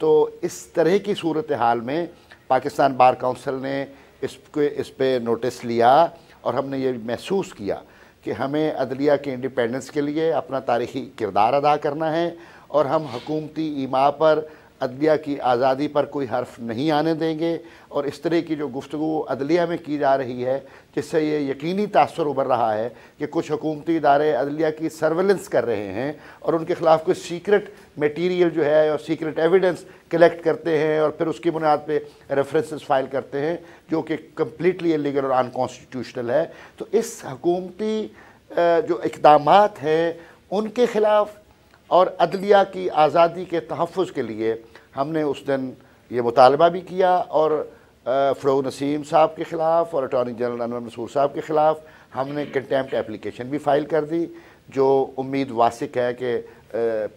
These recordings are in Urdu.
تو اس طرح کی صورتحال میں پاکستان بار کونسل نے اس پہ نوٹس لیا اور ہم نے یہ محسوس کیا کہ ہمیں عدلیہ کے انڈیپینڈنس کے لیے اپنا تاریخی کردار ادا کرنا ہے، اور ہم حکومتی ایما پر، عدلیہ کی آزادی پر کوئی حرف نہیں آنے دیں گے، اور اس طرح کی جو گفتگو عدلیہ میں کی جا رہی ہے جس سے یہ یقینی تاثر ابھر رہا ہے کہ کچھ حکومتی ادارے عدلیہ کی سرویلنس کر رہے ہیں اور ان کے خلاف کوئی سیکرٹ میٹیریل جو ہے اور سیکرٹ ایویڈنس کلیکٹ کرتے ہیں اور پھر اس کی بنیاد پہ ریفرنسز فائل کرتے ہیں، جو کہ کمپلیٹلی انلیگل اور انکانسٹیٹیوشنل ہے، تو اس حکومتی جو اقدامات ہیں ان کے خلاف اور عدلیہ کی آزادی کے تحفظ کے لیے ہم نے اس دن یہ مطالبہ بھی کیا، اور فروغ نسیم صاحب کے خلاف اور اٹارنی جنرل انور منصور صاحب کے خلاف ہم نے کنٹیمپٹ اپلیکیشن بھی فائل کر دی، جو امید واسق ہے کہ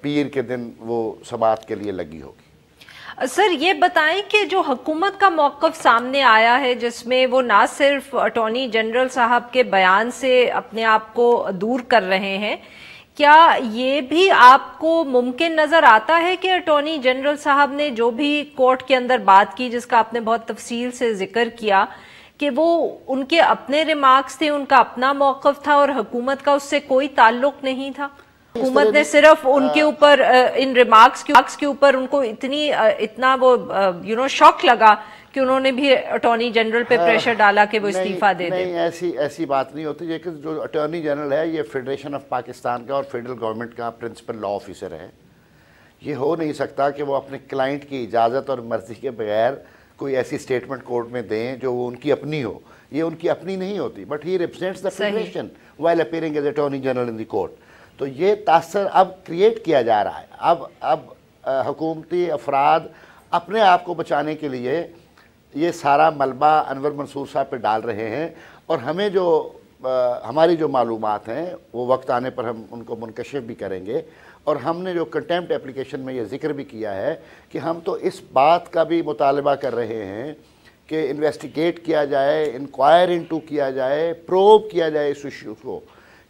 پیر کے دن وہ سماعت کے لیے لگی ہوگی۔ سر یہ بتائیں کہ جو حکومت کا موقف سامنے آیا ہے جس میں وہ نہ صرف اٹارنی جنرل صاحب کے بیان سے اپنے آپ کو دور کر رہے ہیں، کیا یہ بھی آپ کو ممکن نظر آتا ہے کہ اٹارنی جنرل صاحب نے جو بھی کورٹ کے اندر بات کی، جس کا آپ نے بہت تفصیل سے ذکر کیا، کہ وہ ان کے اپنے ریمارکس تھے، ان کا اپنا موقف تھا اور حکومت کا اس سے کوئی تعلق نہیں تھا؟ حکومت نے صرف ان کے اوپر ان ریمارکس کے اوپر ان کو اتنا وہ شوق لگا کہ انہوں نے بھی اٹارنی جنرل پہ پریشر ڈالا کہ وہ استعفیٰ دے دیں۔ نہیں، ایسی بات نہیں ہوتی، لیکن جو اٹارنی جنرل ہے یہ فیڈریشن آف پاکستان کا اور فیڈرل گورنمنٹ کا پرنسپل لا آفیسر ہے۔ یہ ہو نہیں سکتا کہ وہ اپنے کلائنٹ کی اجازت اور مرضی کے بغیر کوئی ایسی سٹیٹمنٹ کورٹ میں دیں جو وہ ان کی اپنی ہو۔ یہ ان کی اپنی نہیں ہوتی، but he represents the federation while appearing as attorney general in the court. تو یہ تاثر اب کریٹ کیا جا رہا ہے، اب حکومتی افراد اپنے آپ کو بچانے کے لیے یہ سارا ملبہ انور منصور صاحب پہ ڈال رہے ہیں، اور ہمیں ہماری جو معلومات ہیں وہ وقت آنے پر ہم ان کو منکشف بھی کریں گے، اور ہم نے جو کنٹیمپٹ اپلیکیشن میں یہ ذکر بھی کیا ہے کہ ہم تو اس بات کا بھی مطالبہ کر رہے ہیں کہ انویسٹیگیٹ کیا جائے، انکوائر انٹو کیا جائے، پروب کیا جائے اس ایشو کو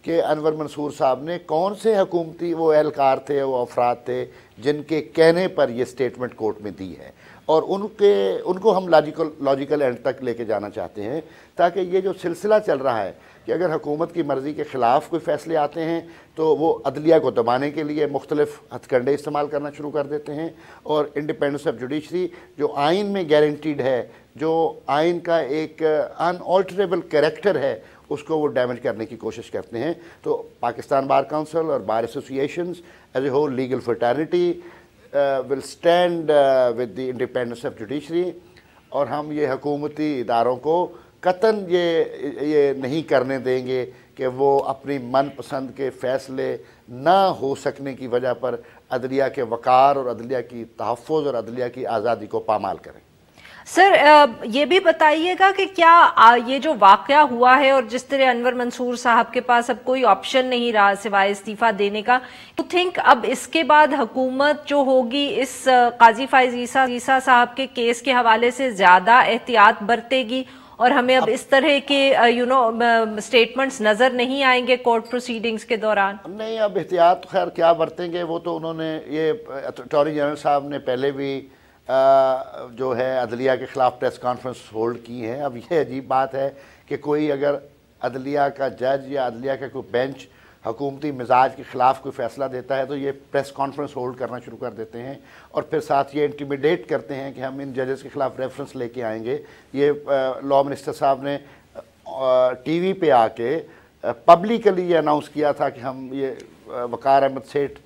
کہ انور منصور صاحب نے کون سے حکومتی وہ اہلکار تھے، وہ افراد تھے جن کے کہنے پر یہ سٹیٹمنٹ کورٹ میں دی ہے، اور ان کو ہم لاجیکل اینڈ تک لے کے جانا چاہتے ہیں، تاکہ یہ جو سلسلہ چل رہا ہے کہ اگر حکومت کی مرضی کے خلاف کوئی فیصلے آتے ہیں تو وہ عدلیہ کو دبانے کے لیے مختلف ہتھ کنڈے استعمال کرنا شروع کر دیتے ہیں، اور انڈیپینڈنس آف جوڈیشری جو آئین میں گارنٹیڈ ہے، جو آئین کا ایک ان آلٹریبل کریکٹر ہے، اس کو وہ ڈیمیج کرنے کی کوشش کرتے ہیں۔ تو پاکستان بار کونسل اور bar associations as a whole legal fraternity will stand with the independence of judiciary، اور ہم یہ حکومتی اداروں کو قطعاً یہ نہیں کرنے دیں گے کہ وہ اپنی من پسند کے فیصلے نہ ہو سکنے کی وجہ پر عدلیہ کے وقار اور عدلیہ کی تحفظ اور عدلیہ کی آزادی کو پامال کریں۔ سر یہ بھی بتائیے گا کہ کیا یہ جو واقعہ ہوا ہے اور جس طرح انور منصور صاحب کے پاس اب کوئی آپشن نہیں رہا سوائے استعفیٰ دینے کا، تو تھنک اب اس کے بعد حکومت جو ہوگی اس قاضی فائز عیسیٰ صاحب کے کیس کے حوالے سے زیادہ احتیاط برتے گی، اور ہمیں اب اس طرح کے سٹیٹمنٹس نظر نہیں آئیں گے کورٹ پروسیڈنگز کے دوران؟ نہیں، اب احتیاط خیر کیا برتیں گے، وہ تو انہوں نے یہ اٹارنی جنرل صاحب نے پہلے بھی جو ہے عدلیہ کے خلاف پریس کانفرنس ہولڈ کی ہیں۔ اب یہ عجیب بات ہے کہ کوئی اگر عدلیہ کا جج یا عدلیہ کا کوئی بینچ حکومتی مزاج کے خلاف کوئی فیصلہ دیتا ہے تو یہ پریس کانفرنس ہولڈ کرنا شروع کر دیتے ہیں، اور پھر ساتھ یہ انٹیمیڈیٹ کرتے ہیں کہ ہم ان ججز کے خلاف ریفرنس لے کے آئیں گے۔ یہ لا منسٹر صاحب نے ٹی وی پہ آ کے پبلکلی یہ اناؤنس کیا تھا کہ ہم یہ وقار احمد سیٹھ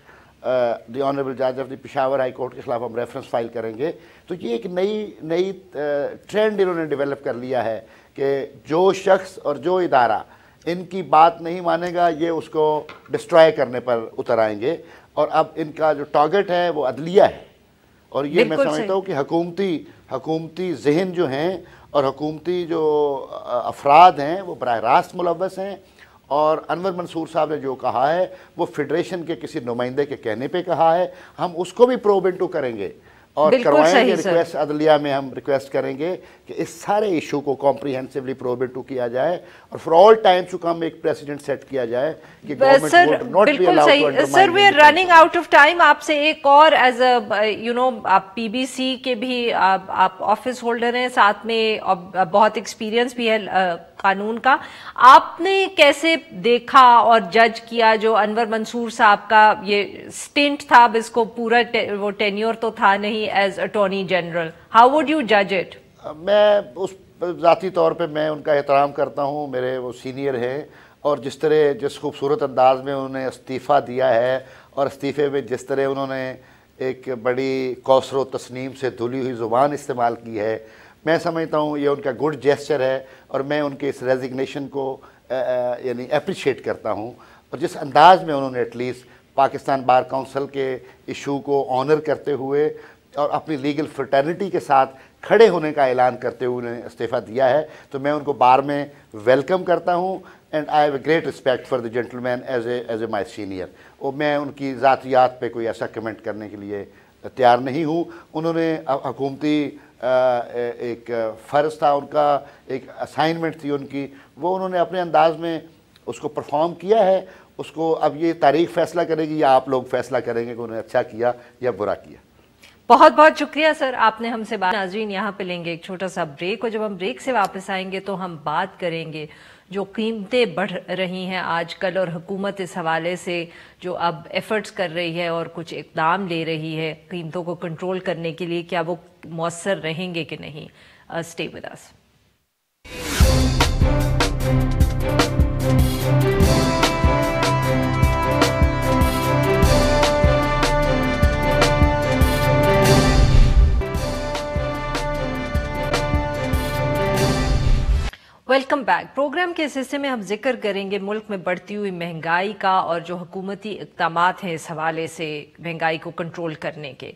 دی آنریبل جج of the Peshawar high court کے خلاف ہم ریفرنس فائل کریں گے۔ تو یہ ایک نئی ٹرینڈ انہوں نے ڈیولپ کر لیا ہے کہ جو شخص اور جو ادارہ ان کی بات نہیں مانے گا یہ اس کو ڈسٹرائے کرنے پر اتر آئیں گے، اور اب ان کا جو ٹارگٹ ہے وہ عدلیہ ہے، اور یہ میں سمجھتا ہوں کہ حکومتی ذہن جو ہیں اور حکومتی جو افراد ہیں وہ براہ راست ملوث ہیں، اور انور منصور صاحب نے جو کہا ہے وہ فیڈریشن کے کسی نمائندے کے کہنے پہ کہا ہے، ہم اس کو بھی پروب انٹو کریں گے، اور کروائیں گے ریکویسٹ عدلیہ میں ہم ریکویسٹ کریں گے کہ اس سارے ایشو کو کمپریہنسولی پروبیٹ ٹو کیا جائے اور for all times to come ایک پریسیڈنٹ سیٹ کیا جائے کہ government would not be allowed to undermine. Sir we are running out of time. آپ سے ایک اور ایز اے آپ پی بی سی کے بھی آپ آفس ہولڈر ہیں, ساتھ میں بہت ایکسپیرینس بھی ہے قانون کا. آپ نے کیسے دیکھا اور جج کیا جو انور منصور صاحب کا یہ سٹنٹ تھا, اب اس کو پورا وہ ٹینیور تو تھا نہیں as attorney general, how would you جج اٹ؟ میں اس ذاتی طور پہ میں ان کا احترام کرتا ہوں, میرے وہ سینئر ہیں, اور جس خوبصورت انداز میں انہوں نے استعفیٰ دیا ہے اور استعفے میں جس طرح انہوں نے ایک بڑی کوثر و تسنیم سے دھلی ہوئی زبان استعمال کی ہے, میں سمجھتا ہوں یہ ان کا گڈ جیسچر ہے اور میں ان کے اس ریزگنیشن کو یعنی اپریشیٹ کرتا ہوں. اور جس انداز میں انہوں نے at least Pakistan bar council کے ایشو کو آنر کرتے ہوئے اور اپنی لیگل فرٹرنیٹی کے ساتھ کھڑے ہونے کا اعلان کرتے ہوئے انہیں استعفیٰ دیا ہے, تو میں ان کو بار میں ویلکم کرتا ہوں. And I have a great respect for the gentleman as a my senior. اور میں ان کی ذاتیات پہ کوئی ایسا کمنٹ کرنے کے لیے تیار نہیں ہوں. انہوں نے حکومتی ایک فرض تھا ان کا, ایک اسائنمنٹ تھی ان کی, وہ انہوں نے اپنے انداز میں اس کو پرفارم کیا ہے. اس کو اب یہ تاریخ فیصلہ کرے گی یا آپ لوگ فیصلہ کریں گے کہ انہوں نے اچھا کیا یا برا کیا. بہت بہت شکریہ سر, آپ نے ہم سے بات. ناظرین یہاں پہ لیں گے ایک چھوٹا سا بریک, اور جب ہم بریک سے واپس آئیں گے تو ہم بات کریں گے جو قیمتیں بڑھ رہی ہیں آج کل, اور حکومت اس حوالے سے جو اب ایفرٹس کر رہی ہے اور کچھ اقدام لے رہی ہے قیمتوں کو کنٹرول کرنے کے لیے, کیا وہ مؤثر رہیں گے کہ نہیں. Stay with us. Welcome back. Programme کے اس حصے میں ہم ذکر کریں گے ملک میں بڑھتی ہوئی مہنگائی کا اور جو حکومتی اقدامات ہیں اس حوالے سے مہنگائی کو کنٹرول کرنے کے.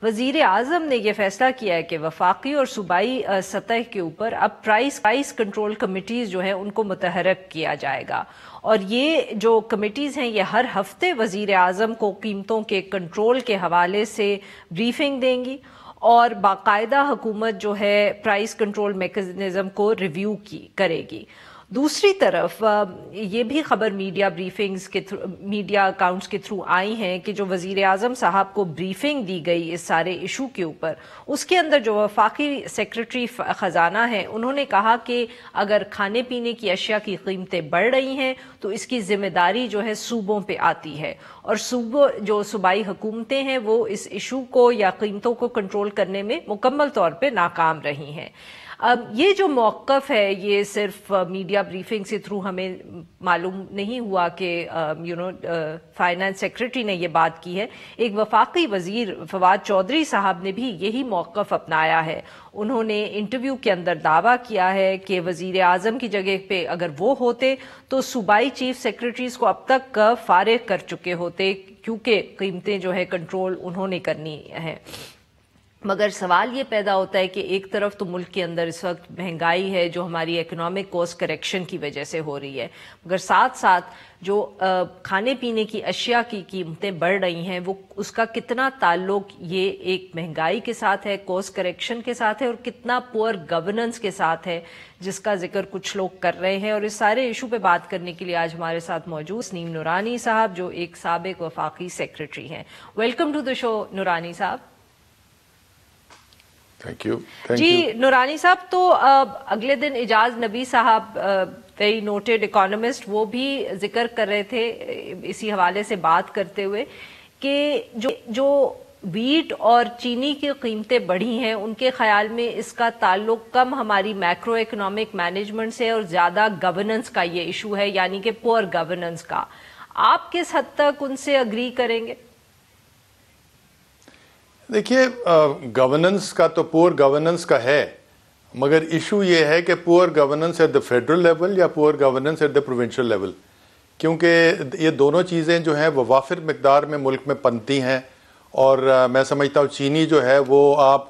وزیر اعظم نے یہ فیصلہ کیا ہے کہ وفاقی اور صوبائی سطح کے اوپر اب پرائس کنٹرول کمیٹیز جو ہیں ان کو متحرک کیا جائے گا, اور یہ جو کمیٹیز ہیں یہ ہر ہفتے وزیر اعظم کو قیمتوں کے کنٹرول کے حوالے سے بریفنگ دیں گی, اور باقاعدہ حکومت جو ہے پرائس کنٹرول میکانزم کو ریویو کرے گی. دوسری طرف یہ بھی خبر میڈیا بریفنگز کے میڈیا اکاؤنٹس کے تھرو آئی ہیں کہ جو وزیر اعظم صاحب کو بریفنگ دی گئی اس سارے ایشو کے اوپر, اس کے اندر جو وفاقی سیکرٹری خزانہ ہیں انہوں نے کہا کہ اگر کھانے پینے کی اشیاء کی قیمتیں بڑھ رہی ہیں تو اس کی ذمہ داری جو ہے صوبوں پہ آتی ہے, اور صوبائی حکومتیں ہیں وہ اس ایشو کو یا قیمتوں کو کنٹرول کرنے میں مکمل طور پہ ناکام رہی ہیں. یہ جو موقف ہے یہ صرف میڈیا بریفنگ سے تھرو ہمیں معلوم نہیں ہوا کہ فائنانس سیکرٹری نے یہ بات کی ہے, ایک وفاقی وزیر فواد چودھری صاحب نے بھی یہی موقف اپنایا ہے. انہوں نے انٹرویو کے اندر دعویٰ کیا ہے کہ وزیر اعظم کی جگہ پہ اگر وہ ہوتے تو صوبائی چیف سیکرٹریز کو اب تک فارغ کر چکے ہوتے, کیونکہ قیمتیں جو ہے کنٹرول انہوں نے کرنی ہے. مگر سوال یہ پیدا ہوتا ہے کہ ایک طرف تو ملک کے اندر اس وقت مہنگائی ہے جو ہماری اکنامک کاسٹ کریکشن کی وجہ سے ہو رہی ہے, مگر ساتھ ساتھ جو کھانے پینے کی اشیاء کی قیمتیں بڑھ رہی ہیں وہ اس کا کتنا تعلق یہ ایک مہنگائی کے ساتھ ہے, کاسٹ کریکشن کے ساتھ ہے, اور کتنا پور گورننس کے ساتھ ہے جس کا ذکر کچھ لوگ کر رہے ہیں. اور اس سارے ایشو پہ بات کرنے کے لیے آج ہمارے ساتھ موجود تسنیم نورانی صاحب جو ایک سابق وفاقی سیکرٹری ہیں. ویلکم ٹو دا شو نورانی صاحب. جی نورانی صاحب, تو اگلے دن اعجاز نبی صاحب ویری نوٹڈ اکانومسٹ وہ بھی ذکر کر رہے تھے اسی حوالے سے بات کرتے ہوئے کہ جو ویٹ اور چینی کی قیمتیں بڑھی ہیں ان کے خیال میں اس کا تعلق کم ہماری میکرو اکنامک مینجمنٹ سے اور زیادہ گورننس کا یہ ایشو ہے, یعنی کہ پور گورننس کا. آپ کس حد تک ان سے اگری کریں گے؟ دیکھیے گورننس کا تو پور گورننس کا ہے, مگر ایشو یہ ہے کہ poor governance at the federal level یا poor governance at the provincial level, کیونکہ یہ دونوں چیزیں جو ہیں وہ وافر مقدار میں ملک میں پنتی ہیں. اور میں سمجھتا ہوں چینی جو ہے وہ آپ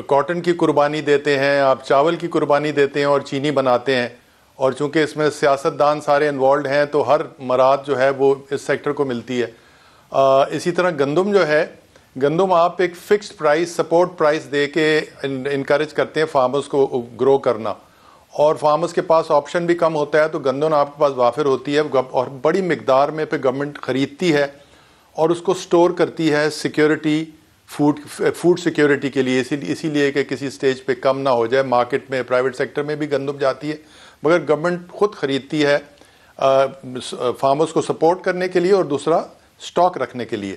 کاٹن کی قربانی دیتے ہیں, آپ چاول کی قربانی دیتے ہیں اور چینی بناتے ہیں, اور چونکہ اس میں سیاستدان سارے انوالوڈ ہیں تو ہر مراد جو ہے وہ اس سیکٹر کو ملتی ہے. اسی طرح گندم جو ہے گندم آپ ایک فکسڈ پرائس سپورٹ پرائس دے کے انکریج کرتے ہیں فارمرز کو گرو کرنا, اور فارمرز کے پاس آپشن بھی کم ہوتا ہے, تو گندم آپ کے پاس وافر ہوتی ہے اور بڑی مقدار میں پہ گورنمنٹ خریدتی ہے اور اس کو سٹور کرتی ہے سیکیورٹی, فوڈ سیکیورٹی کے لیے, اسی لیے کہ کسی سٹیج پہ کم نہ ہو جائے. مارکیٹ میں پرائیویٹ سیکٹر میں بھی گندم جاتی ہے, مگر گورنمنٹ خود خریدتی ہے فارمرز کو سپورٹ کرنے کے لیے اور دوسرا سٹاک رکھنے کے لیے.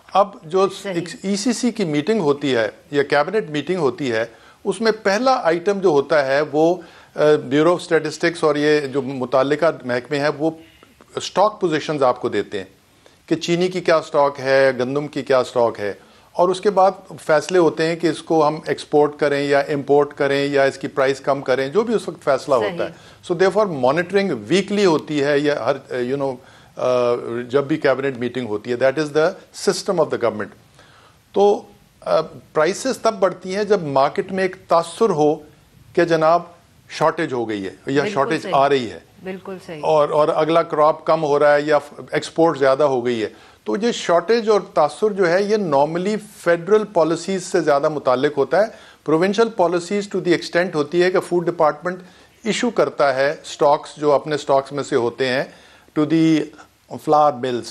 اب جو ای سی سی کی میٹنگ ہوتی ہے یا کیبنٹ میٹنگ ہوتی ہے, اس میں پہلا آئٹم جو ہوتا ہے وہ بیورو آف اسٹیٹسٹکس اور یہ جو متعلقہ محکمے ہیں وہ سٹاک پوزیشنز آپ کو دیتے ہیں کہ چینی کی کیا سٹاک ہے, گندم کی کیا سٹاک ہے, اور اس کے بعد فیصلے ہوتے ہیں کہ اس کو ہم ایکسپورٹ کریں یا امپورٹ کریں یا اس کی پرائس کم کریں, جو بھی اس وقت فیصلہ ہوتا ہے. سو دیئر فار مانیٹرنگ ویکلی ہوتی ہے یا ہر جب بھی کیبنٹ میٹنگ ہوتی ہے. That is the system of the government. تو پرائسز تب بڑھتی ہیں جب مارکیٹ میں ایک تاثر ہو کہ جناب شارٹیج ہو گئی ہے یا شارٹیج آ رہی ہے, بالکل صحیح, اور اگلا کراپ کم ہو رہا ہے یا ایکسپورٹ زیادہ ہو گئی ہے. تو یہ شارٹیج اور تاثر جو ہے یہ نارملی فیڈرل پالیسیز سے زیادہ متعلق ہوتا ہے. Provincial policies to the extent ہوتی ہے کہ فوڈ ڈپارٹمنٹ ایشو کرتا ہے سٹاکس جو اپنے سٹاکس میں سے ہوتے ہیں ٹو دی فلاور ملز.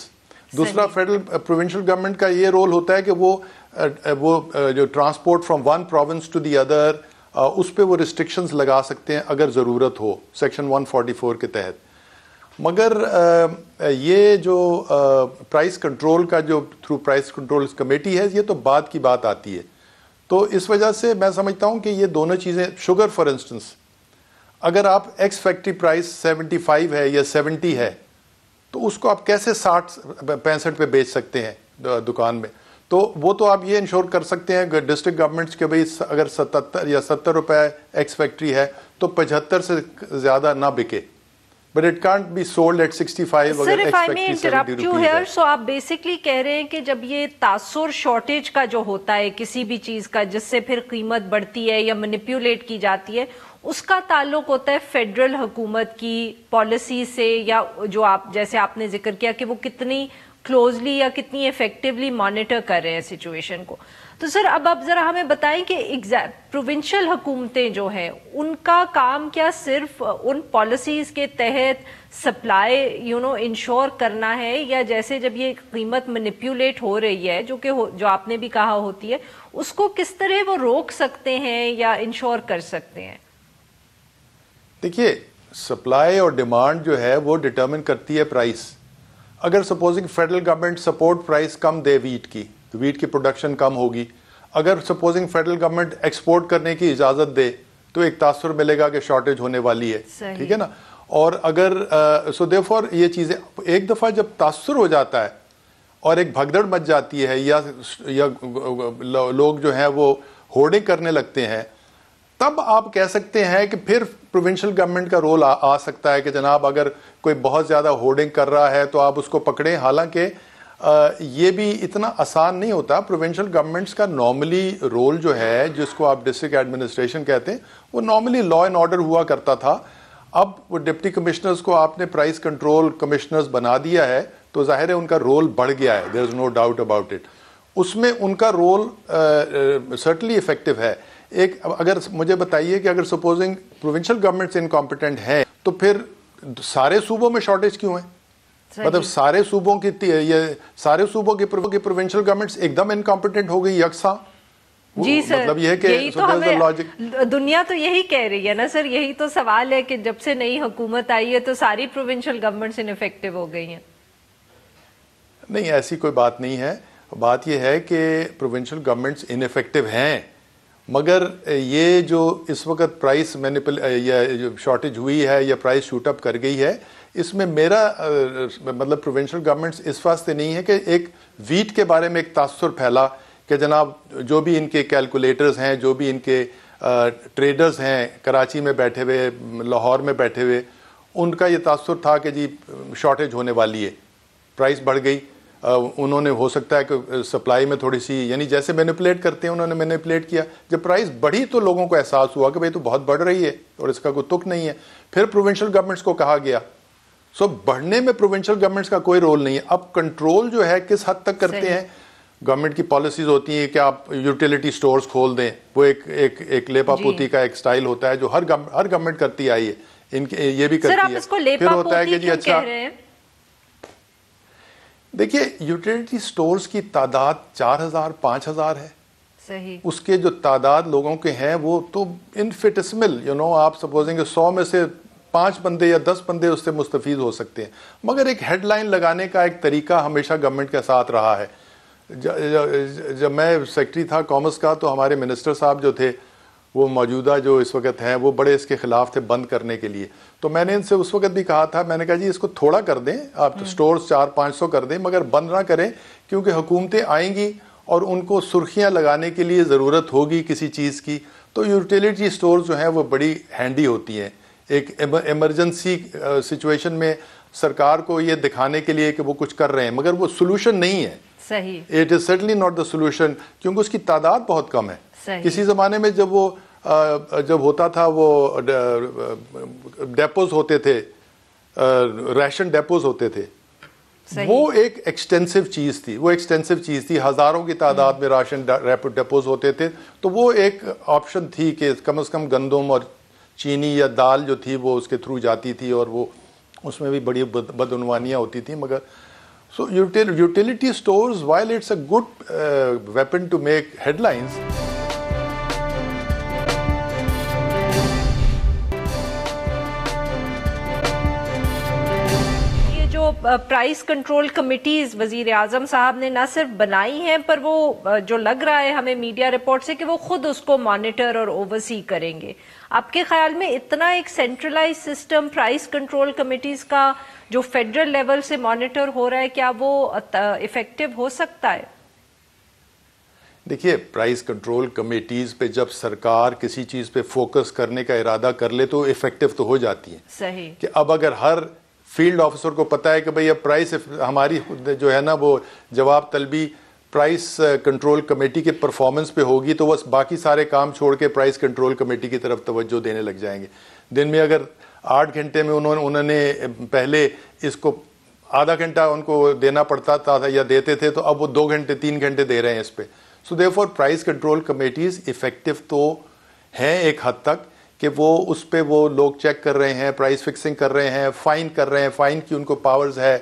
دوسرا فیڈرل پروونشل گورنمنٹ کا یہ رول ہوتا ہے کہ وہ جو transport from one province to the other اس پہ وہ ریسٹرکشنز لگا سکتے ہیں اگر ضرورت ہو سیکشن 144 کے تحت. مگر یہ جو پرائس کنٹرول کا جو تھرو پرائس کنٹرول کمیٹی ہے, یہ تو بعد کی بات آتی ہے. تو اس وجہ سے میں سمجھتا ہوں کہ یہ دونوں چیزیں, شوگر فار انسٹنس, اگر آپ ایکس فیکٹری پرائس 75 ہے یا 70 ہے تو اس کو آپ کیسے 60-65 پہ بیچ سکتے ہیں دکان میں. تو وہ تو آپ یہ انشور کر سکتے ہیں ڈسٹرکٹ گورنمنٹس کے بھائی اگر 77 یا 70 روپے ایکس فیکٹری ہے تو 75 سے زیادہ نہ بکے. But it can't be sold at 65 Sir, if I may interrupt you here, so آپ بیسکلی کہہ رہے ہیں کہ جب یہ تاثر شارٹیج کا جو ہوتا ہے کسی بھی چیز کا جس سے پھر قیمت بڑھتی ہے یا مینیپولیٹ کی جاتی ہے, اس کا تعلق ہوتا ہے فیڈرل حکومت کی پالیسی سے, یا جو آپ جیسے آپ نے ذکر کیا کہ وہ کتنی کلوزلی یا کتنی ایفیکٹولی مانیٹر کر رہے ہیں سچویشن کو. تو سر اب آپ ذرا ہمیں بتائیں کہ پروونشل حکومتیں جو ہیں ان کا کام کیا صرف ان پالیسیز کے تحت سپلائی انشور کرنا ہے, یا جیسے جب یہ قیمت مینیپولیٹ ہو رہی ہے جو آپ نے بھی کہا ہوتی ہے, اس کو کس طرح وہ روک سکتے ہیں یا انشور کر سکتے ہیں؟ دیکھیے, سپلائی اور ڈیمانڈ جو ہے وہ ڈٹرمن کرتی ہے پرائس. اگر supposing federal government support price کم دے ویٹ کی پروڈکشن کم ہوگی. اگر سپوزنگ فیڈرل گورنمنٹ ایکسپورٹ کرنے کی اجازت دے تو ایک تاثر ملے گا کہ شارٹیج ہونے والی ہے, ٹھیک ہے نا. اور اگر سو دیرفور یہ چیزیں ایک دفعہ جب تاثر ہو جاتا ہے اور ایک بھگدڑ مچ جاتی ہے یا لوگ جو ہیں وہ ہورڈنگ کرنے لگتے ہیں, تب آپ کہہ سکتے ہیں کہ پھر پروونشل گورنمنٹ کا رول آ سکتا ہے کہ جناب اگر کوئی بہت زیادہ ہورڈنگ کر رہا ہے تو آپ اس کو پکڑیں. حالانکہ یہ بھی اتنا آسان نہیں ہوتا. پروونشل گورنمنٹس کا نارملی رول جو ہے جس کو آپ ڈسٹرکٹ ایڈمنسٹریشن کہتے ہیں وہ نارملی لا اینڈ آرڈر ہوا کرتا تھا. اب وہ ڈپٹی کمشنرز کو آپ نے پرائس کنٹرول کمشنرز بنا دیا ہے تو ظاہر ہے ان کا رول بڑھ گیا ہے, دیر از نو ڈاؤٹ اباؤٹ اٹ. اس میں ان کا رول سرٹنلی افیکٹو ہے. ایک اگر مجھے بتائیے کہ اگر سپوزنگ پروونشل گورنمنٹس انکمپیٹنٹ ہے تو پھر سارے صوبوں میں شارٹیج کیوں ہے؟ مطلب سارے صوبوں کی پروونشل گورنمنٹس ایک دم انکمپیٹنٹ ہو گئی یکساں. جی سر, مطلب یہ ہے کہ دنیا تو یہی کہہ رہی ہے نا سر, یہی تو سوال ہے کہ جب سے نئی حکومت آئی ہے تو ساری پروونشل گورنمنٹس انفیکٹو ہو گئی ہیں. نہیں, ایسی کوئی بات نہیں ہے. بات یہ ہے کہ پروونشل گورنمنٹس انفیکٹو ہیں, مگر یہ جو اس وقت پرائس یا شارٹیج ہوئی ہے یا پرائس شوٹ اپ کر گئی ہے, اس میں میرا مطلب پروونشل گورنمنٹس اس واسطے نہیں ہے کہ ایک ویٹ کے بارے میں ایک تاثر پھیلا کہ جناب جو بھی ان کے کیلکولیٹرز ہیں, جو بھی ان کے ٹریڈرز ہیں کراچی میں بیٹھے ہوئے, لاہور میں بیٹھے ہوئے, ان کا یہ تاثر تھا کہ جی شارٹیج ہونے والی ہے, پرائس بڑھ گئی. انہوں نے ہو سکتا ہے کہ سپلائی میں تھوڑی سی یعنی جیسے مینیپولیٹ کرتے ہیں انہوں نے مینیپولیٹ کیا. جب پرائس بڑھی تو لوگوں کو احساس ہوا کہ بھئی تو بہت بڑھ رہی ہے اور اس کا کوئی تک نہیں ہے. پھر پروونشل گورنمنٹس کو کہا گیا. سو بڑھنے میں پروونشل گورنمنٹس کا کوئی رول نہیں ہے. اب کنٹرول جو ہے کس حد تک کرتے ہیں گورنمنٹ کی پالیسیز ہوتی ہیں کہ آپ یوٹیلیٹی سٹورز کھول دیں, وہ ایک لیپا پوتی کا ایک سٹائل ہوتا ہے جو ہر گورنمنٹ کرتی آئی ہے, ان کے یہ بھی کرتی ہے. پھر ہوتا ہے کہ جی اچھا دیکھیے یوٹیلیٹی سٹورز کی تعداد 4000 5000 ہے, صحیح, اس کے جو تعداد لوگوں کے ہیں وہ تو انفیٹسمل, آپ سپوزنگ 100 میں سے 5 بندے یا 10 بندے اس سے مستفید ہو سکتے ہیں, مگر ایک ہیڈ لائن لگانے کا ایک طریقہ ہمیشہ گورنمنٹ کے ساتھ رہا ہے. جب میں سیکرٹری تھا کامرس کا تو ہمارے منسٹر صاحب جو تھے وہ موجودہ جو اس وقت ہیں وہ بڑے اس کے خلاف تھے بند کرنے کے لیے. تو میں نے ان سے اس وقت بھی کہا تھا, میں نے کہا جی اس کو تھوڑا کر دیں, آپ سٹورز 400-500 کر دیں, مگر بند نہ کریں, کیونکہ حکومتیں آئیں گی اور ان کو سرخیاں لگانے کے لیے ضرورت ہوگی کسی چیز کی, تو یوٹیلیٹی سٹورز جو ہیں وہ بڑی ہینڈی ہوتی ہیں. ایک ایمرجنسی سچویشن میں سرکار کو یہ دکھانے کے لیے کہ وہ کچھ کر رہے ہیں, مگر وہ سولوشن نہیں ہے. صحیح, it is certainly not the solution, کیونکہ اس کی تعداد بہت کم ہے. کسی زمانے میں جب ہوتا تھا وہ ڈیپوز ہوتے تھے, ریشن ڈیپوز ہوتے تھے, وہ ایک ایکسٹینسو چیز تھی, ہزاروں کی تعداد میں راشن ڈیپوز ہوتے تھے. تو وہ ایک آپشن تھی کہ کم از کم گندم اور چینی یا دال جو تھی وہ اس کے تھرو جاتی تھی, اور وہ اس میں بھی بڑی بدعنوانیاں ہوتی تھیں. مگر so utility stores while it's a good weapon to make headlines, price control committees وزیر اعظم صاحب نے نہ صرف بنائی ہیں, پر وہ جو لگ رہا ہے ہمیں میڈیا رپورٹ سے کہ وہ خود اس کو مانیٹر اور اوورسی کریں گے. آپ کے خیال میں اتنا ایک centralise system price control committees کا جو فیڈرل لیول سے مانیٹر ہو رہا ہے, کیا وہ افیکٹو ہو سکتا ہے؟ دیکھیے پرائس کنٹرول کمیٹیز پہ جب سرکار کسی چیز پہ فوکس کرنے کا ارادہ کر لے تو افیکٹو تو ہو جاتی ہیں. صحیح, کہ اب اگر ہر فیلڈ آفیسر کو پتا ہے کہ بھئی اب پرائس ہماری جو ہے نا وہ جواب طلبی پرائس کنٹرول کمیٹی کے پرفارمنس پہ ہوگی, تو بس باقی سارے کام چھوڑ کے پرائس کنٹرول کمیٹی کی طرف توجہ دینے لگ جائیں گے. دن میں اگر 8 گھنٹے میں انہوں نے پہلے اس کو آدھا گھنٹہ ان کو دینا پڑتا تھا یا دیتے تھے, تو اب وہ 2 گھنٹے 3 گھنٹے دے رہے ہیں اس پہ. سو دیئرفور پرائس کنٹرول کمیٹیز افیکٹو تو ہیں ایک حد تک کہ وہ اس پہ وہ لوگ چیک کر رہے ہیں, پرائس فکسنگ کر رہے ہیں, فائن کر رہے ہیں, فائن کی ان کو پاورز ہے,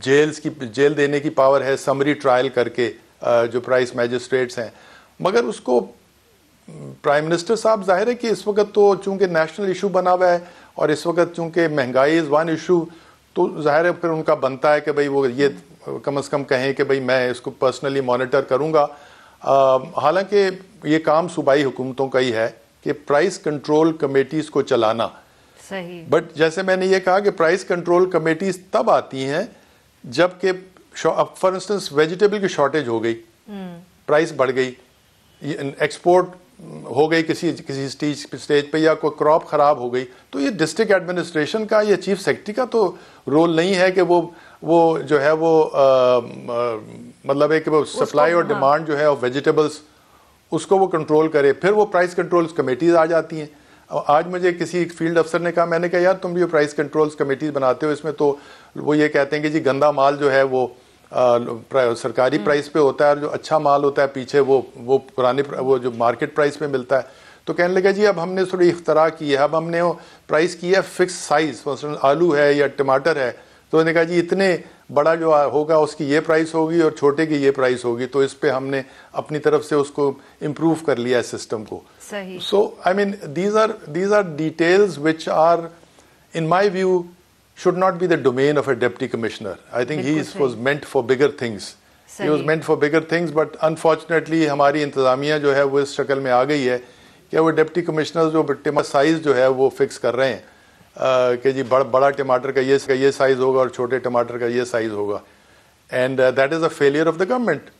جیل دینے کی پاور ہے سمری ٹرائل کر کے جو پرائس میجسٹریٹس ہیں. مگر اس کو پرائم منسٹر صاحب ظاہر ہے کہ اس وقت تو چونکہ نیشنل ایشو بنا ہوا ہے اور اس وقت چونکہ مہنگائی از ون ایشو, تو ظاہر ہے پھر ان کا بنتا ہے کہ بھئی وہ یہ کم از کم کہیں کہ بھئی میں اس کو پرسنلی مانیٹر کروں گا. حالانکہ یہ کام صوبائی حکومتوں کا ہی ہے کہ پرائس کنٹرول کمیٹیز کو چلانا. صحیح, بٹ جیسے میں نے یہ کہا کہ پرائس کنٹرول کمیٹیز تب آتی ہیں جب کہ فار انسٹنس ویجیٹیبل کی شارٹیج ہو گئی, پرائس بڑھ گئی, ایکسپورٹ ہو گئی کسی اسٹیج پہ, یا کوئی کراپ خراب ہو گئی, تو یہ ڈسٹرکٹ ایڈمنسٹریشن کا یا چیف سیکرٹری کا تو رول نہیں ہے کہ وہ جو ہے وہ مطلب ہے کہ وہ سپلائی اور ڈیمانڈ جو ہے ویجیٹیبلس اس کو وہ کنٹرول کرے. پھر وہ پرائس کنٹرول کمیٹیز آ جاتی ہیں. آج مجھے کسی فیلڈ افسر نے کہا, میں نے کہا یار تم بھی پرائس کنٹرول کمیٹیز بناتے ہو, اس میں تو وہ یہ کہتے ہیں کہ جی گندا مال جو ہے وہ سرکاری پرائس پہ ہوتا ہے اور جو اچھا مال ہوتا ہے پیچھے وہ پرانے وہ جو مارکیٹ پرائس پہ ملتا ہے. تو کہنے لگا جی اب ہم نے تھوڑی اختراع کی ہے, اب ہم نے پرائس کی ہے فکس سائز, مثلا آلو ہے یا ٹماٹر ہے, تو انہوں نے کہا جی اتنے بڑا جو ہوگا اس کی یہ پرائس ہوگی اور چھوٹے کی یہ پرائس ہوگی. تو اس پہ ہم نے اپنی طرف سے اس کو امپروو کر لیا ہے سسٹم کو. صحیح, سو آئی مین these are details which are in my view should not be the domain of a deputy commissioner. I think he was meant for bigger things. He was meant for bigger things, but unfortunately ہماری انتظامیہ جو ہے وہ اس شکل میں آ گئی ہے کہ وہ ڈپٹی کمشنر جو سائز جو ہے وہ فکس کر رہے ہیں کہ جی بڑا ٹماٹر کا یہ سائز ہوگا اور چھوٹے ٹماٹر کا یہ سائز ہوگا. And that is a failure of the government,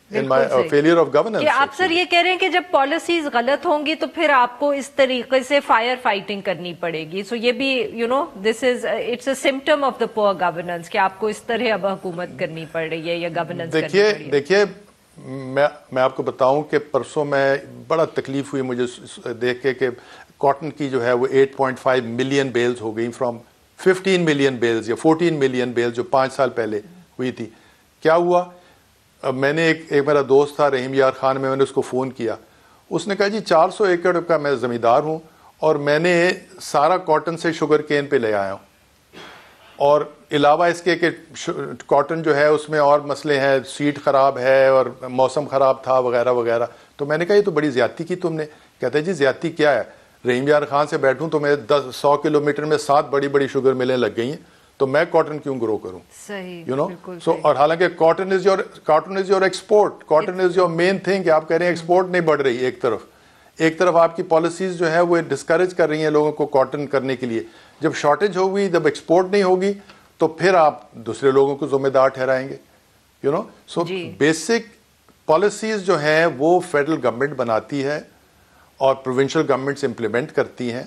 failure of governance. آپ سر یہ کہہ رہے ہیں کہ جب پالیسیز غلط ہوں گی تو پھر آپ کو اس طریقے سے فائر فائٹنگ کرنی پڑے گی. سو یہ بھی this is it's a symptom of the poor governance کہ آپ کو اس طرح اب حکومت کرنی پڑ رہی ہے یا گورننس کرنی پڑ رہی ہے. دیکھیے میں آپ کو بتاؤں کہ پرسوں میں بڑا تکلیف ہوئی مجھے دیکھ کے کہ کاٹن کی جو ہے وہ 8.5 ملین بیلز ہو گئی فرام 15 ملین بیلز یا 14 ملین بیلز جو 5 سال پہلے ہوئی تھی. کیا ہوا؟ اب میں نے ایک میرا دوست تھا رحیم یار خان، میں نے اس کو فون کیا، اس نے کہا جی 400 ایکڑ کا میں زمیندار ہوں اور میں نے سارا کاٹن سے شوگر کین پہ لے آیا ہوں، اور علاوہ اس کے کہ کاٹن جو ہے اس میں اور مسئلے ہیں، سیڈ خراب ہے اور موسم خراب تھا وغیرہ وغیرہ. تو میں نے کہا یہ تو بڑی زیادتی کی تم نے. کہتا ہے جی زیادتی کیا ہے، رحیم یار خان سے بیٹھوں تو میں 100 کلومیٹر میں 7 بڑی بڑی شوگر ملیں لگ گئی ہیں، تو میں کاٹن کیوں گرو کروں؟ صحیح، یو نو سو. اور حالانکہ cotton is your export, cotton is your main thing. کہ آپ کہہ رہے ہیں ایکسپورٹ نہیں بڑھ رہی، ایک طرف آپ کی پالیسیز جو ہے وہ ڈسکریج کر رہی ہیں لوگوں کو کاٹن کرنے کے لیے. جب شارٹیج ہوگی، جب ایکسپورٹ نہیں ہوگی، تو پھر آپ دوسرے لوگوں کو ذمہ دار ٹھہرائیں گے. You know so basic policies جو ہیں وہ فیڈرل گورنمنٹ بناتی ہے اور پروونشل گورنمنٹس امپلیمنٹ کرتی ہیں.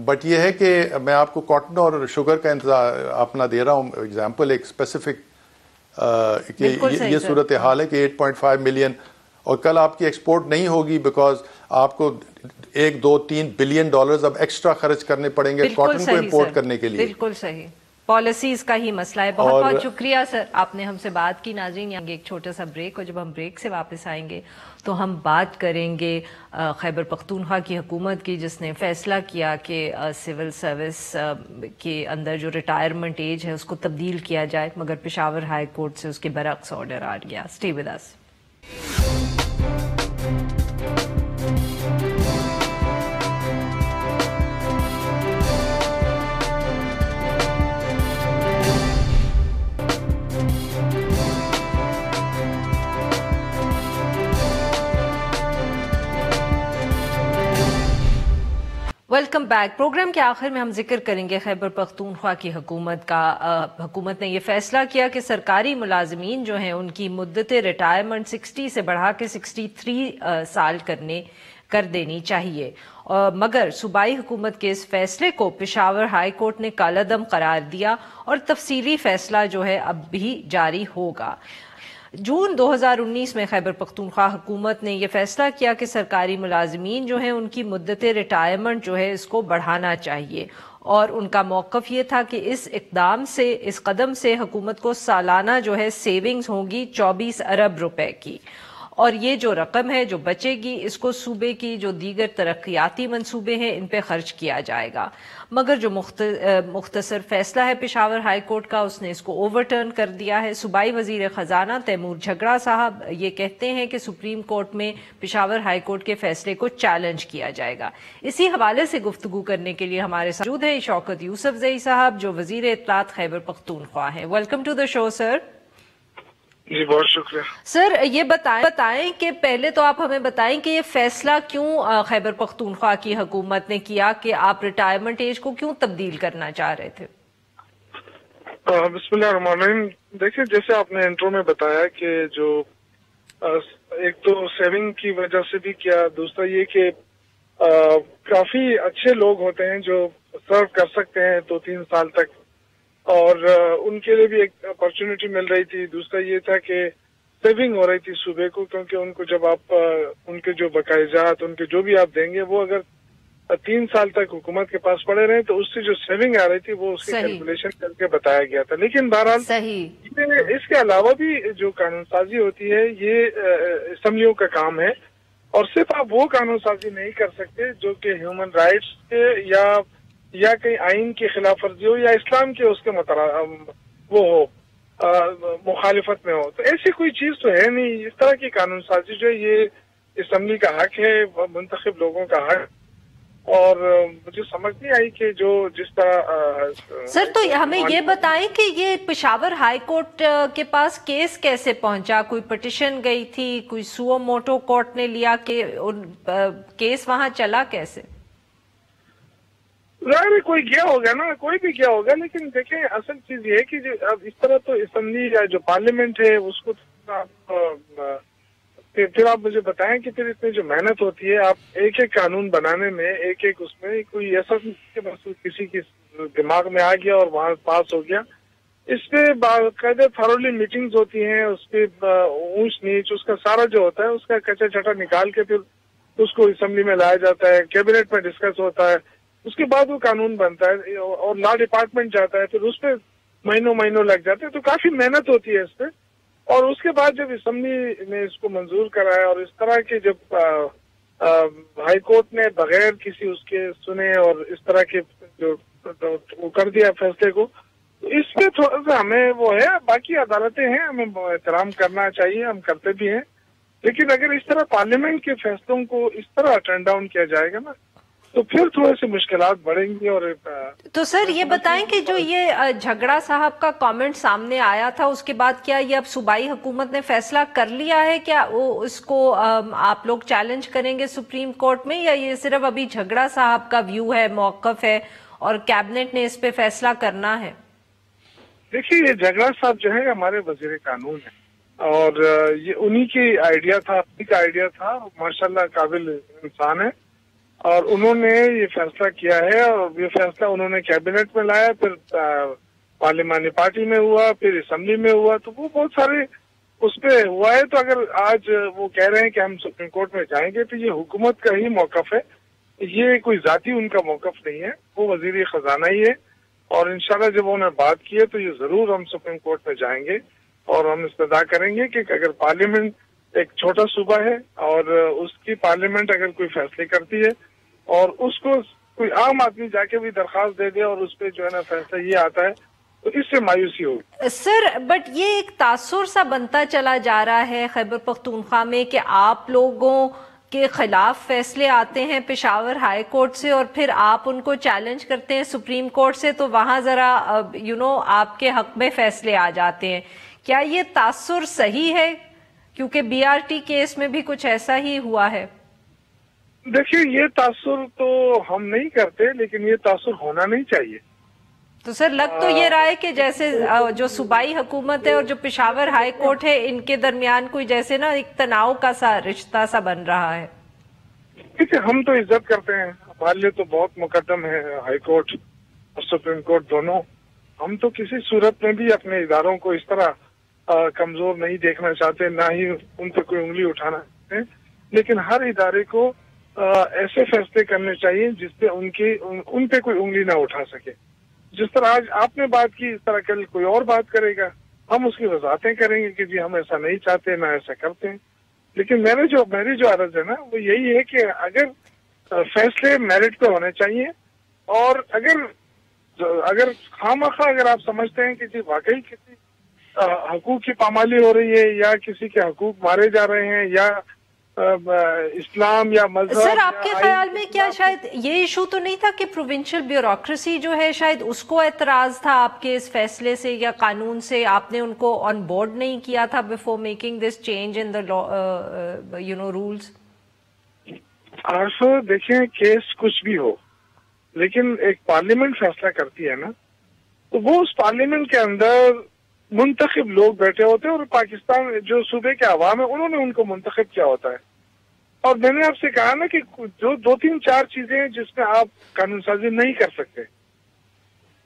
بٹ یہ ہے کہ میں آپ کو کاٹن اور شوگر کا اپنا دے رہا ہوں ایگزامپل، ایک اسپیسیفک کہ یہ صورتحال ہے کہ 8.5 ملین، اور کل آپ کی ایکسپورٹ نہیں ہوگی بیکاز آپ کو 1-2-3 بلین ڈالرز اب ایکسٹرا خرچ کرنے پڑیں گے کاٹن کو امپورٹ کرنے کے لیے. بالکل صحیح، پالیسیز کا ہی مسئلہ ہے. بہت بہت شکریہ سر، آپ نے ہم سے بات کی. ناظرین یہاں ایک چھوٹا سا بریک، اور جب ہم بریک سے واپس آئیں گے تو ہم بات کریں گے خیبر پختونخوا کی حکومت کی، جس نے فیصلہ کیا کہ سول سروس کے اندر جو ریٹائرمنٹ ایج ہے اس کو تبدیل کیا جائے، مگر پشاور ہائی کورٹ سے اس کے برعکس آرڈر آ گیا. Stay with us. Welcome back. Programme کے آخر میں ہم ذکر کریں گے خیبر پختونخوا کی حکومت کا. حکومت نے یہ فیصلہ کیا کہ سرکاری ملازمین جو ہیں ان کی مدت ریٹائرمنٹ 60 سے بڑھا کے 63 سال کر دینی چاہیے، مگر صوبائی حکومت کے اس فیصلے کو پشاور ہائی کورٹ نے کالعدم قرار دیا اور تفصیلی فیصلہ جو ہے اب بھی جاری ہوگا. جون 2019 میں خیبر پختونخوا حکومت نے یہ فیصلہ کیا کہ سرکاری ملازمین جو ہیں ان کی مدت ریٹائرمنٹ جو ہے اس کو بڑھانا چاہیے، اور ان کا موقف یہ تھا کہ اس قدم سے حکومت کو سالانہ جو ہے سیونگز ہوگی 24 ارب روپے کی، اور یہ جو رقم ہے جو بچے گی اس کو صوبے کی جو دیگر ترقیاتی منصوبے ہیں ان پہ خرچ کیا جائے گا. مگر جو مختصر فیصلہ ہے پشاور ہائی کورٹ کا، اس نے اس کو اوور ٹرن کر دیا ہے. صوبائی وزیر خزانہ تیمور جھگڑا صاحب یہ کہتے ہیں کہ سپریم کورٹ میں پشاور ہائی کورٹ کے فیصلے کو چیلنج کیا جائے گا. اسی حوالے سے گفتگو کرنے کے لیے ہمارے ساتھ موجود ہیں شوکت یوسف زئی صاحب جو وزیر اطلاعات خیبر پختونخوا ہیں. ویلکم ٹو دا شو سر. جی بہت شکریہ سر. یہ بتائیں کہ پہلے تو آپ ہمیں بتائیں کہ یہ فیصلہ کیوں خیبر پختونخوا کی حکومت نے کیا کہ آپ ریٹائرمنٹ ایج کو کیوں تبدیل کرنا چاہ رہے تھے؟ بسم اللہ الرحمن الرحیم. دیکھیں جیسے آپ نے انٹرو میں بتایا کہ جو ایک تو سیونگ کی وجہ سے بھی کیا، دوسرا یہ کہ کافی اچھے لوگ ہوتے ہیں جو سرو کر سکتے ہیں 2-3 سال تک، اور ان کے لیے بھی ایک اپرچونٹی مل رہی تھی. دوسرا یہ تھا کہ سیونگ ہو رہی تھی صوبے کو، کیونکہ ان کو جب آپ ان کے جو بقایا جات ان کے جو بھی آپ دیں گے وہ اگر 3 سال تک حکومت کے پاس پڑے رہے تو اس سے جو سیونگ آ رہی تھی وہ اس کی کیلکولیشن کر کے بتایا گیا تھا. لیکن بہرحال اس کے علاوہ بھی جو قانون سازی ہوتی ہے یہ اسمبلیوں کا کام ہے، اور صرف آپ وہ قانون سازی نہیں کر سکتے جو کہ ہیومن رائٹس کے یا کہیں آئین کی خلاف ورزی ہو یا اسلام کے اس کے وہ ہو مخالفت میں ہو. تو ایسی کوئی چیز تو ہے نہیں. اس طرح کی قانون سازی جو ہے یہ اسمبلی کا حق ہے، منتخب لوگوں کا حق، اور مجھے سمجھ نہیں آئی کہ جو جس طرح سر. تو ہمیں یہ بتائیں کہ یہ پشاور ہائی کورٹ کے پاس کیس کیسے پہنچا؟ کوئی پٹیشن گئی تھی، کوئی سو موٹو کورٹ نے لیا، کہ کیس وہاں چلا کیسے؟ ظاہر کوئی گیا ہوگا نا، کوئی بھی گیا ہوگا. لیکن دیکھیں اصل چیز یہ ہے کہ اب اس طرح تو اسمبلی یا جو پارلیمنٹ ہے اس کو پھر آپ مجھے بتائیں کہ پھر اتنی جو محنت ہوتی ہے آپ ایک ایک قانون بنانے میں، ایک ایک اس میں کوئی ایسا کہ بس کسی کی دماغ میں آ گیا اور وہاں پاس ہو گیا. اس پہ باقاعدہ تھرولی میٹنگز ہوتی ہیں، اس پہ اونچ نیچ اس کا سارا جو ہوتا ہے اس کا کچا چٹا نکال کے پھر اس کو اسمبلی میں لایا جاتا ہے، کیبنٹ میں ڈسکس ہوتا ہے، اس کے بعد وہ قانون بنتا ہے اور لا ڈپارٹمنٹ جاتا ہے، پھر اس پہ مہینوں لگ جاتے ہیں. تو کافی محنت ہوتی ہے اس پہ. اور اس کے بعد جب اسمبلی نے اس کو منظور کرایا اور اس طرح کے جب ہائی کورٹ نے بغیر کسی اس کے سنے اور اس طرح کے جو کر دیا فیصلے کو، اس پہ تھوڑا سا ہمیں وہ ہے، باقی عدالتیں ہیں ہمیں احترام کرنا چاہیے، ہم کرتے بھی ہیں، لیکن اگر اس طرح پارلیمنٹ کے فیصلوں کو اس طرح ٹرن ڈاؤن کیا جائے گا نا تو پھر تھوڑے سے مشکلات بڑھیں گی۔ اور تو سر یہ بتائیں کہ جو یہ جھگڑا صاحب کا کامنٹ سامنے آیا تھا اس کے بعد کیا یہ اب صوبائی حکومت نے فیصلہ کر لیا ہے؟ کیا وہ اس کو آپ لوگ چیلنج کریں گے سپریم کورٹ میں، یا یہ صرف ابھی جھگڑا صاحب کا ویو ہے، موقف ہے اور کیبنٹ نے اس پہ فیصلہ کرنا ہے؟ دیکھیے یہ جھگڑا صاحب جو ہے ہمارے وزیر قانون ہے اور یہ انہی کی آئیڈیا تھا، انہی کا آئیڈیا تھا، ماشاءاللہ قابل انسان ہے اور انہوں نے یہ فیصلہ کیا ہے اور یہ فیصلہ انہوں نے کیبنٹ میں لایا، پھر پارلیمانی پارٹی میں ہوا، پھر اسمبلی میں ہوا، تو وہ بہت سارے اس پہ ہوا ہے۔ تو اگر آج وہ کہہ رہے ہیں کہ ہم سپریم کورٹ میں جائیں گے تو یہ حکومت کا ہی موقف ہے، یہ کوئی ذاتی ان کا موقف نہیں ہے، وہ وزیر خزانہ ہی ہے اور انشاءاللہ جب انہوں نے بات کی ہے تو یہ ضرور ہم سپریم کورٹ میں جائیں گے اور ہم استدعا کریں گے کہ اگر پارلیمنٹ ایک چھوٹا صوبہ ہے اور اس کی پارلیمنٹ اگر کوئی فیصلے کرتی ہے اور اس کو کوئی عام آدمی جا کے بھی درخواست دے دے اور اس پہ جو ہے نا فیصلہ یہ آتا ہے تو اس سے مایوسی ہوگی۔ سر بٹ یہ ایک تاثر سا بنتا چلا جا رہا ہے خیبر پختونخوا میں کہ آپ لوگوں کے خلاف فیصلے آتے ہیں پشاور ہائی کورٹ سے اور پھر آپ ان کو چیلنج کرتے ہیں سپریم کورٹ سے، تو وہاں ذرا آپ کے حق میں فیصلے آ جاتے ہیں۔ کیا یہ تاثر صحیح ہے؟ کیونکہ بی آر ٹی کیس میں بھی کچھ ایسا ہی ہوا ہے۔ دیکھیے یہ تاثر تو ہم نہیں کرتے لیکن یہ تاثر ہونا نہیں چاہیے۔ تو سر لگ تو یہ رہا ہے کہ جیسے جو صوبائی حکومت ہے اور جو پشاور ہائی کورٹ ہے ان کے درمیان کوئی جیسے نا ایک تناؤ کا سا رشتہ سا بن رہا ہے۔ دیکھیے ہم تو عزت کرتے ہیں، ہمارے لیے تو بہت مقدم ہے ہائی کورٹ اور سپریم کورٹ دونوں، ہم تو کسی صورت میں بھی اپنے اداروں کو اس طرح کمزور نہیں دیکھنا چاہتے، نہ ہی ان پہ کوئی انگلی اٹھانا چاہتے ہیں، لیکن ہر ادارے کو ایسے فیصلے کرنے چاہیے جس پہ ان پہ کوئی انگلی نہ اٹھا سکے۔ جس طرح آج آپ نے بات کی اس طرح کل کوئی اور بات کرے گا، ہم اس کی وضاحتیں کریں گے کہ جی ہم ایسا نہیں چاہتے، نہ ایسا کرتے ہیں، لیکن میری جو عرض ہے نا وہ یہی ہے کہ اگر فیصلے میرٹ پہ ہونے چاہیے اور اگر خواہ اگر آپ سمجھتے ہیں کہ جی واقعی کسی حقوق کی پامالی ہو رہی ہے یا کسی کے حقوق مارے جا رہے ہیں یا اسلام یا مذہب، سر آپ کے خیال میں کیا شاید یہ ایشو تو نہیں تھا کہ پروونشل بیوروکریسی جو ہے شاید اس کو اعتراض تھا آپ کے اس فیصلے سے یا قانون سے، آپ نے ان کو آن بورڈ نہیں کیا تھا before making this change in the rules? دیکھیں کیس کچھ بھی ہو لیکن ایک پارلیمنٹ فیصلہ کرتی ہے نا تو وہ اس پارلیمنٹ کے اندر منتخب لوگ بیٹھے ہوتے ہیں اور پاکستان جو صوبے کے عوام ہے انہوں نے ان کو منتخب کیا ہوتا ہے، اور میں نے آپ سے کہا نا کہ جو 2-3-4 چیزیں ہیں جس میں آپ قانون سازی نہیں کر سکتے،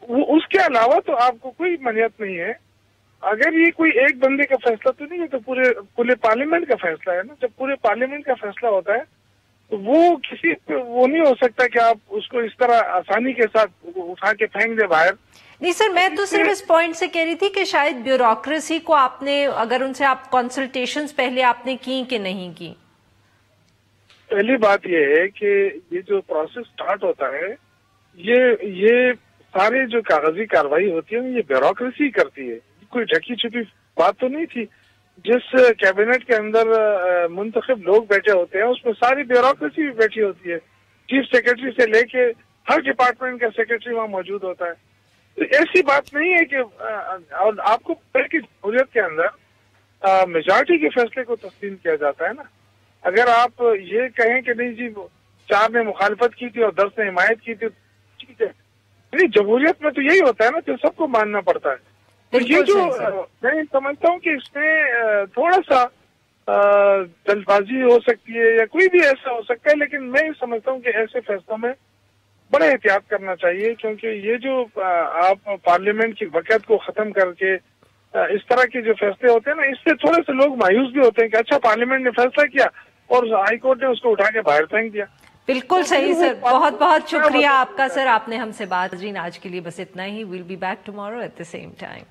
وہ اس کے علاوہ تو آپ کو کوئی منیت نہیں ہے۔ اگر یہ کوئی ایک بندے کا فیصلہ تو نہیں ہے تو پورے پارلیمنٹ کا فیصلہ ہے نا، جب پورے پارلیمنٹ کا فیصلہ ہوتا ہے تو وہ نہیں ہو سکتا کہ آپ اس کو اس طرح آسانی کے ساتھ اٹھا کے پھینک دے باہر۔ نہیں سر میں تو صرف اس پوائنٹ سے کہہ رہی تھی کہ شاید بیوروکریسی کو آپ نے اگر ان سے آپ کنسلٹیشنز پہلے آپ نے کی کہ نہیں کی؟ پہلی بات یہ ہے کہ یہ جو پروسیس سٹارٹ ہوتا ہے یہ سارے جو کاغذی کاروائی ہوتی ہے یہ بیوروکریسی کرتی ہے، کوئی ڈھکی چھپی بات تو نہیں تھی۔ جس کیبنٹ کے اندر منتخب لوگ بیٹھے ہوتے ہیں اس میں ساری بیوروکریسی بھی بیٹھی ہوتی ہے، چیف سیکرٹری سے لے کے ہر ڈپارٹمنٹ کا سیکرٹری وہاں موجود ہوتا ہے۔ تو ایسی بات نہیں ہے کہ اور آپ کو کی جمہوریت کے اندر میجارٹی کے فیصلے کو تسلیم کیا جاتا ہے نا۔ اگر آپ یہ کہیں کہ نہیں جی 4 نے مخالفت کی تھی اور 10 نے حمایت کی تھی، ٹھیک ہے، جمہوریت میں تو یہی ہوتا ہے نا کہ سب کو ماننا پڑتا ہے۔ تو یہ جو میں سمجھتا ہوں کہ اس میں تھوڑا سا جلد بازی ہو سکتی ہے یا کوئی بھی ایسا ہو سکتا ہے، لیکن میں سمجھتا ہوں کہ ایسے فیصلوں میں بڑے احتیاط کرنا چاہیے، کیونکہ یہ جو آپ پارلیمنٹ کی وقت کو ختم کر کے اس طرح کے جو فیصلے ہوتے ہیں نا، اس سے تھوڑے سے لوگ مایوس بھی ہوتے ہیں کہ اچھا پارلیمنٹ نے فیصلہ کیا اور ہائی کورٹ نے اس کو اٹھا کے باہر پھینک دیا۔ بالکل صحیح سر، بہت بہت شکریہ آپ کا سر، آپ نے ہم سے بات کی۔ آج کے لیے بس اتنا ہی، we'll be back tomorrow at the same time.